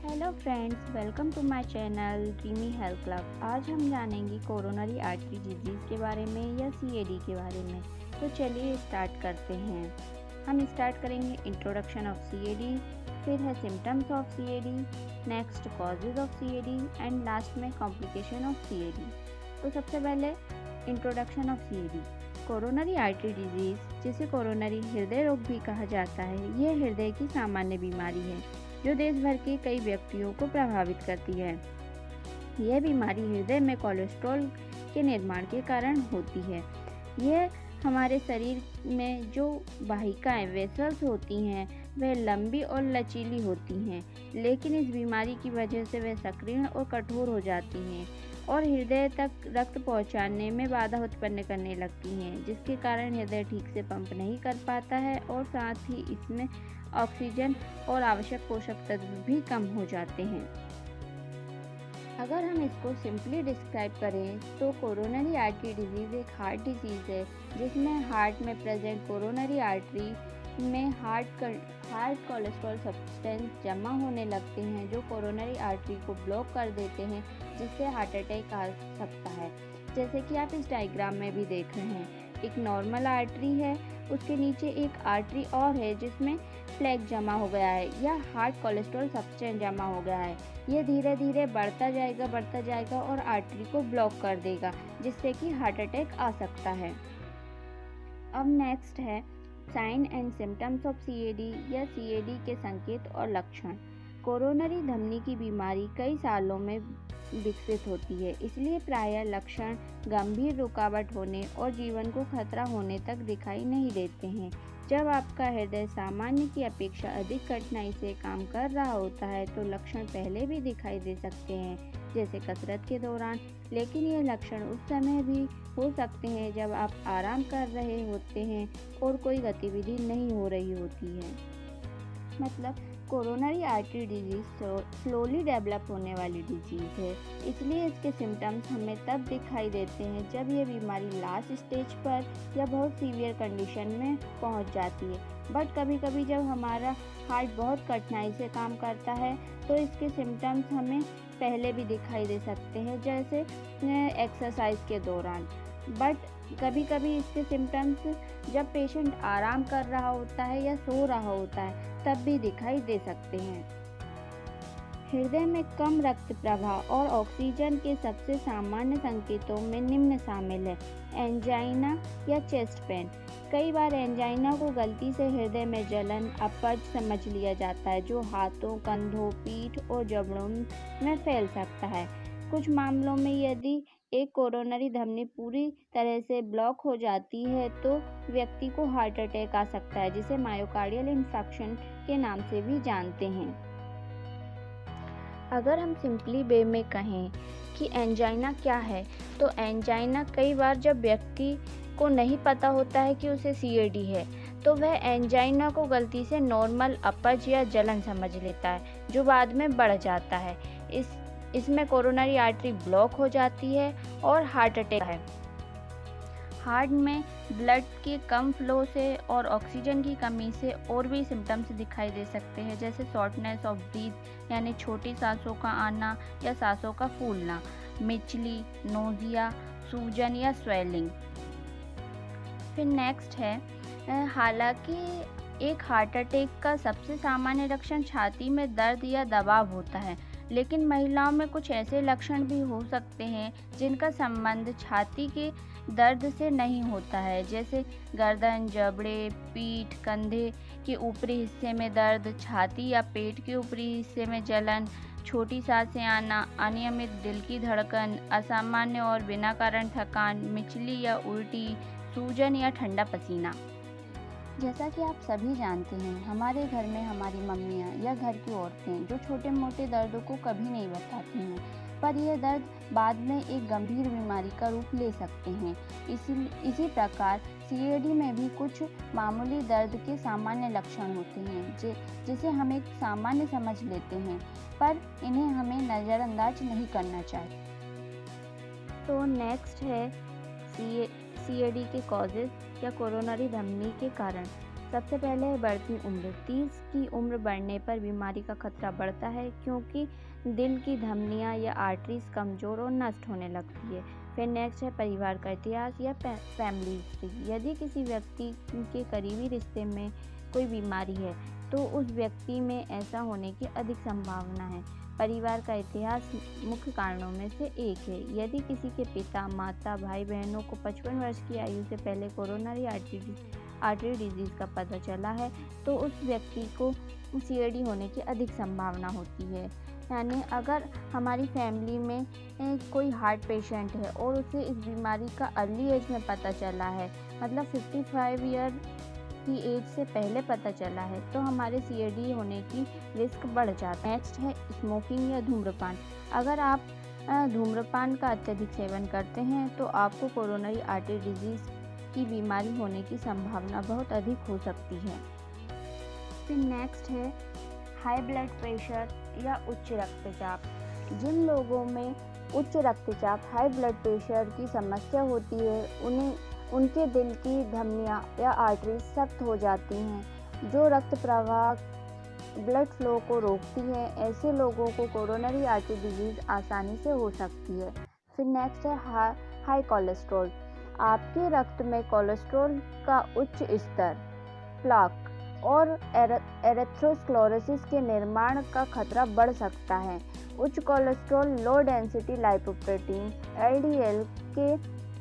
Hello friends, welcome to my channel dreamy health club. आज हम जानेंगे कोरोनरी आर्टरी डिजीज़ के बारे में या सीएडी के बारे में। तो चलिए स्टार्ट करते हैं। हम स्टार्ट करेंगे इंट्रोडक्शन ऑफ सीएडी, फिर है symptoms of CAD, next causes of CAD and last में कॉम्प्लिकेशन ऑफ सीएडी। तो सबसे पहले introduction of CAD. Coronary artery disease, जिसे कोरोनरी हृदय रोग भी कहा जाता है, यह हृदय की सामान्य बीमारी है जो देश भर के कई व्यक्तियों को प्रभावित करती है। यह बीमारी हृदय में कोलेस्ट्रॉल के निर्माण के कारण होती है। यह हमारे शरीर में जो वाहिकाएं वेसल्स होती हैं वह लंबी और लचीली होती हैं, लेकिन इस बीमारी की वजह से वह संकीर्ण और कठोर हो जाती हैं और हृदय तक रक्त पहुंचाने में बाधा उत्पन्न करने लगती हैं, जिसके कारण हृदय ठीक से पंप नहीं कर पाता है और साथ ही इसमें ऑक्सीजन और आवश्यक पोषक तत्व भी कम हो जाते हैं। अगर हम इसको सिंपली डिस्क्राइब करें तो कोरोनरी आर्टरी डिजीज़ एक हार्ट डिजीज़ है जिसमें हार्ट में प्रेजेंट कोरोनरी आर्टरी में हार्ट कोलेस्ट्रॉल सब्सटेंस जमा होने लगते हैं जो कोरोनरी आर्टरी को ब्लॉक कर देते हैं, जिससे हार्ट अटैक आ सकता है। जैसे कि आप इस डायग्राम में भी देख रहे हैं, एक नॉर्मल आर्टरी है, उसके नीचे एक आर्टरी और है जिसमें प्लेक जमा हो गया है या हार्ट कोलेस्ट्रॉल सब्सटेंस जमा हो गया है। ये धीरे धीरे बढ़ता जाएगा और आर्टरी को ब्लॉक कर देगा, जिससे कि हार्ट अटैक आ सकता है। अब नेक्स्ट है sign and symptoms of CAD या सीएडी के संकेत और लक्षण। कोरोनरी धमनी की बीमारी कई सालों में विकसित होती है, इसलिए प्रायः लक्षण गंभीर रुकावट होने और जीवन को खतरा होने तक दिखाई नहीं देते हैं। जब आपका हृदय सामान्य की अपेक्षा अधिक कठिनाई से काम कर रहा होता है तो लक्षण पहले भी दिखाई दे सकते हैं, जैसे कसरत के दौरान, लेकिन ये लक्षण उस समय भी हो सकते हैं जब आप आराम कर रहे होते हैं और कोई गतिविधि नहीं हो रही होती है। मतलब coronary artery disease slowly develop होने वाली डिजीज़ है, इसलिए इसके सिम्टम्स हमें तब दिखाई देते हैं जब ये बीमारी लास्ट स्टेज पर या बहुत सीवियर कंडीशन में पहुंच जाती है। बट कभी कभी जब हमारा हार्ट बहुत कठिनाई से काम करता है तो इसके सिम्टम्स हमें पहले भी दिखाई दे सकते हैं, जैसे एक्सरसाइज के दौरान। बट कभी कभी इसके सिम्टम्स जब पेशेंट आराम कर रहा होता है या सो रहा होता है तब भी दिखाई दे सकते हैं। हृदय में कम रक्त प्रवाह और ऑक्सीजन के सबसे सामान्य संकेतों में निम्न शामिल है। एंजाइना या चेस्ट पेन। कई बार एंजाइना को गलती से हृदय में जलन, अपच समझ लिया जाता है, जो हाथों, कंधों, पीठ और जबड़ों में फैल सकता है। कुछ मामलों में यदि एक कोरोनरी धमनी पूरी तरह से ब्लॉक हो जाती है तो व्यक्ति को हार्ट अटैक आ सकता है, जिसे मायोकार्डियल इंफार्क्शन के नाम से भी जानते हैं। अगर हम सिंपली वे में कहें कि एंजाइना क्या है, तो एंजाइना कई बार जब व्यक्ति को नहीं पता होता है कि उसे सीएडी है तो वह एंजाइना को गलती से नॉर्मल अपच या जलन समझ लेता है, जो बाद में बढ़ जाता है। इसमें कोरोनरी आर्टरी ब्लॉक हो जाती है और हार्ट अटैक है। हार्ट में ब्लड के कम फ्लो से और ऑक्सीजन की कमी से और भी सिम्टम्स दिखाई दे सकते हैं, जैसे शॉर्टनेस ऑफ ब्रीथ यानी छोटी सांसों का आना या सांसों का फूलना, मिचली, नोजिया, सूजन या स्वेलिंग। फिर नेक्स्ट है, हालांकि एक हार्ट अटैक का सबसे सामान्य लक्षण छाती में दर्द या दबाव होता है, लेकिन महिलाओं में कुछ ऐसे लक्षण भी हो सकते हैं जिनका संबंध छाती के दर्द से नहीं होता है, जैसे गर्दन, जबड़े, पीठ, कंधे के ऊपरी हिस्से में दर्द, छाती या पेट के ऊपरी हिस्से में जलन, छोटी सांसें आना, अनियमित दिल की धड़कन, असामान्य और बिना कारण थकान, मिचली या उल्टी, सूजन या ठंडा पसीना। जैसा कि आप सभी जानते हैं, हमारे घर में हमारी मम्मियाँ या घर की औरतें जो छोटे मोटे दर्दों को कभी नहीं बताती हैं, पर यह दर्द बाद में एक गंभीर बीमारी का रूप ले सकते हैं। इसी प्रकार सीएडी में भी कुछ मामूली दर्द के सामान्य लक्षण होते हैं जिसे हम एक सामान्य समझ लेते हैं, पर इन्हें हमें नज़रअंदाज नहीं करना चाहिए। तो नेक्स्ट है सीएडी के कॉजेज या कोरोनरी धमनी के कारण। सबसे पहले है बढ़ती उम्र। 30 की उम्र बढ़ने पर बीमारी का खतरा बढ़ता है, क्योंकि दिल की धमनियां या आर्टरीज कमज़ोर और नष्ट होने लगती है। फिर नेक्स्ट है परिवार का इतिहास या फैमिली हिस्ट्री। यदि किसी व्यक्ति के करीबी रिश्ते में कोई बीमारी है, तो उस व्यक्ति में ऐसा होने की अधिक संभावना है। परिवार का इतिहास मुख्य कारणों में से एक है। यदि किसी के पिता, माता, भाई बहनों को 55 वर्ष की आयु से पहले कोरोनरी आर्टरी डिजीज़ का पता चला है, तो उस व्यक्ति को सीएडी होने की अधिक संभावना होती है। यानी अगर हमारी फैमिली में कोई हार्ट पेशेंट है और उसे इस बीमारी का अर्ली एज में पता चला है, मतलब 55 ईयर की एज से पहले पता चला है, तो हमारे सीएडी होने की रिस्क बढ़ जाता है। नेक्स्ट है स्मोकिंग या धूम्रपान। अगर आप धूम्रपान का अत्यधिक सेवन करते हैं, तो आपको कोरोनरी आर्टरी डिजीज़ की बीमारी होने की संभावना बहुत अधिक हो सकती है। फिर नेक्स्ट है हाई ब्लड प्रेशर या उच्च रक्तचाप। जिन लोगों में उच्च रक्तचाप, हाई ब्लड प्रेशर की समस्या होती है, उनके दिल की धमनियां या आर्टरीज सख्त हो जाती हैं, जो रक्त प्रवाह, ब्लड फ्लो को रोकती है। ऐसे लोगों को कोरोनरी आर्टरी डिजीज़ आसानी से हो सकती है। फिर नेक्स्ट है हाई कोलेस्ट्रॉल। आपके रक्त में कोलेस्ट्रॉल का उच्च स्तर प्लाक और एरेथ्रोस्क्लेरोसिस के निर्माण का खतरा बढ़ सकता है। उच्च cholesterol low density lipoprotein LDL के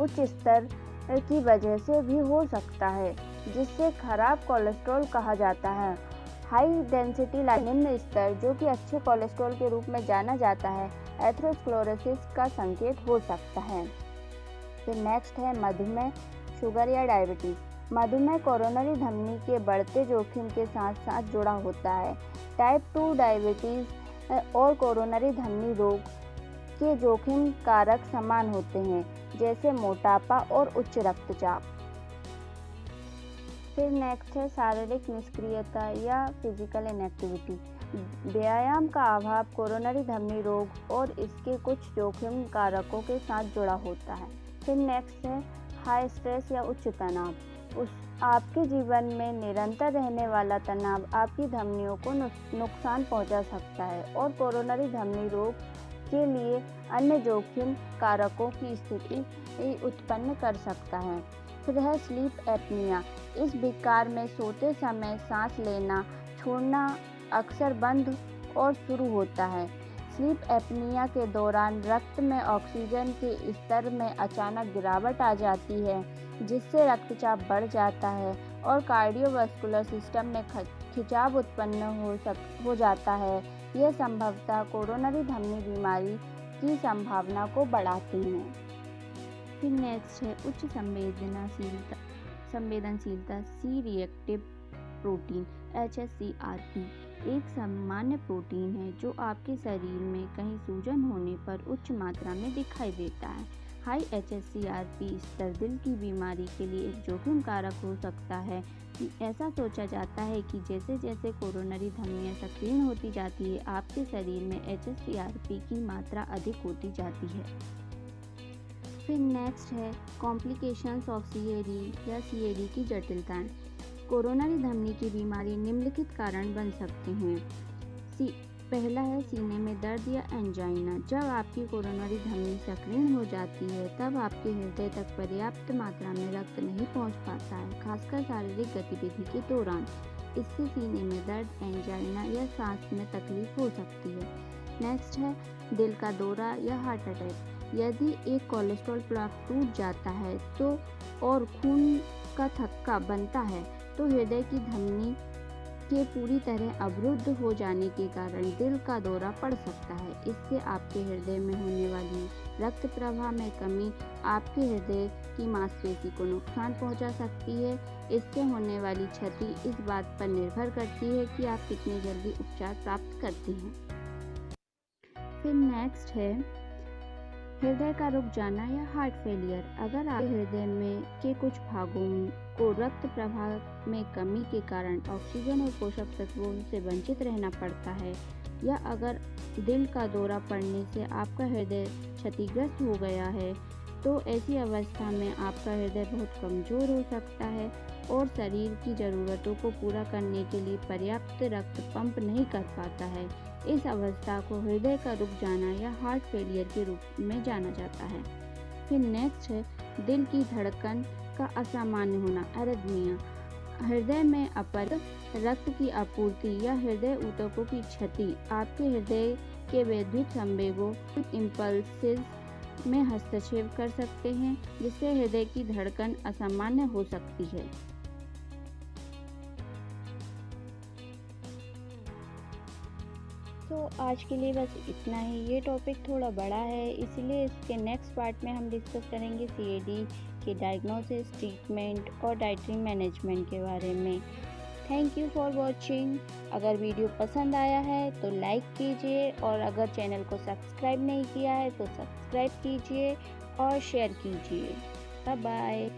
उच्च स्तर की वजह से भी हो सकता है, जिससे खराब कोलेस्ट्रॉल कहा जाता है। हाई डेंसिटी निम्न स्तर, जो कि अच्छे कोलेस्ट्रॉल के रूप में जाना जाता है, एथेरोस्क्लेरोसिस का संकेत हो सकता है। फिर नेक्स्ट है मधुमेह, शुगर या डायबिटीज़। मधुमेह कोरोनरी धमनी के बढ़ते जोखिम के साथ साथ जुड़ा होता है। टाइप 2 डायबिटीज़ और कोरोनरी धमनी रोग के जोखिम कारक समान होते हैं, जैसे मोटापा और उच्च रक्तचाप। फिर नेक्स्ट है शारीरिक निष्क्रियता या फिजिकल इनएक्टिविटी। व्यायाम का अभाव कोरोनरी धमनी रोग और इसके कुछ जोखिम कारकों के साथ जुड़ा होता है। फिर नेक्स्ट है हाई स्ट्रेस या उच्च तनाव। आपके जीवन में निरंतर रहने वाला तनाव आपकी धमनियों को नुकसान पहुंचा सकता है और कोरोनरी धमनी रोग के लिए अन्य जोखिम कारकों की स्थिति उत्पन्न कर सकता है। फिर है स्लीप एपनिया। इस विकार में सोते समय सांस लेना छोड़ना अक्सर बंद और शुरू होता है। स्लीप एपनिया के दौरान रक्त में ऑक्सीजन के स्तर में अचानक गिरावट आ जाती है, जिससे रक्तचाप बढ़ जाता है और कार्डियोवास्कुलर सिस्टम में खिंचाव उत्पन्न हो जाता है। यह संभवतः कोरोनरी धमनी बीमारी की संभावना को बढ़ाती हैं। फिर नेक्स्ट है उच्च संवेदनशीलता सी रिएक्टिव प्रोटीन HSCRP। एक सामान्य प्रोटीन है जो आपके शरीर में कहीं सूजन होने पर उच्च मात्रा में दिखाई देता है। हाई HSCRP स्तर दिल की बीमारी के लिए एक जोखिम कारक हो सकता है। ऐसा सोचा जाता है कि जैसे जैसे कोरोनरी धमनियां सक्रिय होती जाती है, आपके शरीर में HSCRP की मात्रा अधिक होती जाती है। फिर नेक्स्ट है कॉम्प्लिकेशंस ऑफ CAD या CAD की जटिलताएं। कोरोनरी धमनी की बीमारी निम्नलिखित कारण बन सकते हैं। पहला है सीने में दर्द या एंजाइना। जब आपकी कोरोनरी धमनी सक्रिय हो जाती है, तब आपके हृदय तक पर्याप्त मात्रा में रक्त नहीं पहुंच पाता है, खासकर शारीरिक गतिविधि के दौरान। इससे सीने में दर्द, एंजाइना या सांस में तकलीफ हो सकती है। नेक्स्ट है दिल का दौरा या हार्ट अटैक। यदि एक कोलेस्ट्रॉल प्लाक टूट जाता है तो और खून का थक्का बनता है, तो हृदय की धमनी के पूरी तरह अवरुद्ध हो जाने के कारण दिल का दौरा पड़ सकता है। इससे आपके हृदय में होने वाली रक्त प्रवाह में कमी आपके हृदय की मांसपेशी को नुकसान पहुंचा सकती है। इससे होने वाली क्षति इस बात पर निर्भर करती है कि आप कितनी जल्दी उपचार प्राप्त करते हैं। फिर नेक्स्ट है हृदय का रुक जाना या हार्ट फेलियर। अगर आपके हृदय में के कुछ भागों को रक्त प्रवाह में कमी के कारण ऑक्सीजन और पोषक तत्वों से वंचित रहना पड़ता है, या अगर दिल का दौरा पड़ने से आपका हृदय क्षतिग्रस्त हो गया है, तो ऐसी अवस्था में आपका हृदय बहुत कमज़ोर हो सकता है और शरीर की ज़रूरतों को पूरा करने के लिए पर्याप्त रक्त पंप नहीं कर पाता है। इस अवस्था को हृदय का रुक जाना या हार्ट फेलियर के रूप में जाना जाता है। फिर नेक्स्ट है दिल की धड़कन का असामान्य होना, एरिथमिया। हृदय में अपर रक्त की आपूर्ति या हृदय ऊतकों की क्षति आपके हृदय के विद्युत संवेगों इम्पल्सेस में हस्तक्षेप कर सकते हैं, जिससे हृदय की धड़कन असामान्य हो सकती है। तो आज के लिए बस इतना ही। ये टॉपिक थोड़ा बड़ा है, इसलिए इसके नेक्स्ट पार्ट में हम डिस्कस करेंगे सीएडी के डायग्नोसिस, ट्रीटमेंट और डाइटरी मैनेजमेंट के बारे में। Thank you for watching. अगर वीडियो पसंद आया है तो लाइक कीजिए, और अगर चैनल को सब्सक्राइब नहीं किया है तो सब्सक्राइब कीजिए और शेयर कीजिए। Bye bye.